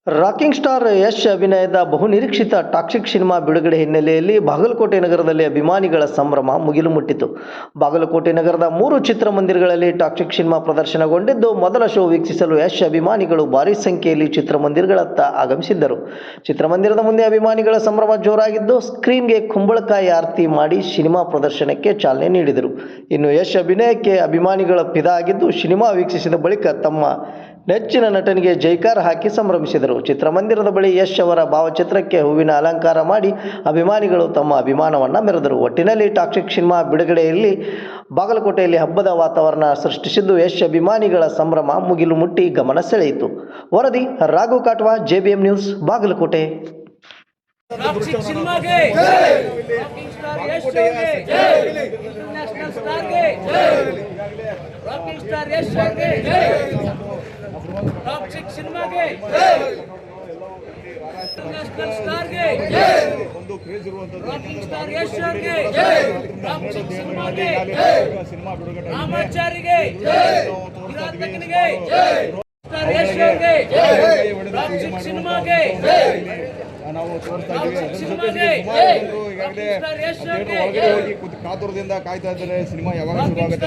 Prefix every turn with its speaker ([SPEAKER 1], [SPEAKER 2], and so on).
[SPEAKER 1] Rocking star Yash ಅಭಿನಯದ ಬಹುನಿರೀಕ್ಷಿತ toxic cinema ಬಿಡುಗಡೆ ಹಿನ್ನೆಲೆಯಲ್ಲಿ ಬಾಗಲಕೋಟೆ ನಗರದಲ್ಲಿ ಅಭಿಮಾನಿಗಳ ಸಂಭ್ರಮ ಮುಗಿಲು ಮುಟ್ಟಿತು. ಬಾಗಲಕೋಟೆ ನಗರದ 3 ಚಿತ್ರಮಂದಿರಗಳಲ್ಲಿ ಟಾಕ್ಸಿಕ್ ಸಿನಿಮಾ ಪ್ರದರ್ಶನಗೊಂಡಿದ್ದು, ಮೊದಲ ಶೋ ವೀಕ್ಷಿಸಲು ಯಶ್ ಅಭಿಮಾನಿಗಳು ಭಾರೀ ಸಂಖ್ಯೆಯಲ್ಲಿ ಚಿತ್ರಮಂದಿರಗಳತ್ತ ಆಗಮಿಸಿದ್ದರು. ಚಿತ್ರಮಂದಿರದ ಮುಂದೆ ಅಭಿಮಾನಿಗಳ ಸಂಭ್ರಮ ಜೋರಾಗಿದ್ದು, ಸ್ಕ್ರೀನ್ಗೆ ಕುಂಬಳಕಾಯಿ ಆರತಿ ಮಾಡಿ ಸಿನಿಮಾ ಪ್ರದರ್ಶನಕ್ಕೆ ಚಾಲನೆ ನೀಡಿದರು. ಇನ್ನು ಯಶ್ ಅಭಿನಯಕ್ಕೆ ಅಭಿಮಾನಿಗಳ ಫಿದಾ ಆಗಿದ್ದು, ಸಿನಿಮಾ ವೀಕ್ಷಿಸಿದ ಬಳಿಕ ತಮ್ಮ ನೆಚ್ಚಿನ ನಟನಿಗೆ ಜೈಕಾರ ಹಾಕಿ ಸಂಭ್ರಮಿಸಿದರು. ಚಿತ್ರಮಂದಿರದ ಬಳಿ ಯಶ್ ಅವರ ಭಾವಚಿತ್ರಕ್ಕೆ ಹೂವಿನ ಅಲಂಕಾರ ಮಾಡಿ ಅಭಿಮಾನಿಗಳು ತಮ್ಮ ಅಭಿಮಾನವನ್ನು ಮೆರೆದರು. ಒಟ್ಟಿನಲ್ಲಿ ಟಾಕ್ಸಿಕ್ ಸಿನಿಮಾ ಬಿಡುಗಡೆಯಲ್ಲಿ ಬಾಗಲಕೋಟೆಯಲ್ಲಿ ಹಬ್ಬದ ವಾತಾವರಣ ಸೃಷ್ಟಿಸಿದ್ದು, ಯಶ್ ಅಭಿಮಾನಿಗಳ ಸಂಭ್ರಮ ಮುಗಿಲು ಮುಟ್ಟಿ ಗಮನ ಸೆಳೆಯಿತು. ವರದಿ Raghu Katwa, JBM news, Bagalkote.
[SPEAKER 2] Toxic ಸಿನಿಮಾಗೆ ರಾಕಿಂಗ್ ಸ್ಟಾರ್ ಯಶ್ ಅವರಿಗೆ ಇಂಟರ್ನ್ಯಾಷನಲ್ ಸ್ಟಾರ್ಗೆ ರಾಕಿಂಗ್ ಸ್ಟಾರ್ ಯಶ್ ಅವರಿಗೆ ಟಾಕ್ಸಿಕ್ ಸಿನಿಮಾಗೆ ಇಂಟರ್ನ್ಯಾಷನಲ್ ಸ್ಟಾರ್ಗೆ ರಾಕಿಂಗ್ ಸ್ಟಾರ್ ಯಶ್ ಅವರಿಗೆ ಟಾಕ್ಸಿಕ್ ಸಿನಿಮಾಗೆ ರಾಮಾಚಾರಿಗೆ ಕಿರಾತಕನಿಗೆ ಸ್ಟಾರ್ ಯಶ್ ಅವರಿಗೆ ಟಾಕ್ಸಿಕ್ ಸಿನಿಮಾಗೆ
[SPEAKER 3] ನಾವು ತೋರಿಸ್ತಾ ಇದ್ದೀವಿ. ಈಗಾಗಲೇ ಒಳಗಡೆ ಹೋಗಿ ಕಾತುರದಿಂದ ಕಾಯ್ತಾ ಇದ್ದಾರೆ ಸಿನಿಮಾ ಯಾವಾಗ ಶುರು ಆಗುತ್ತೆ.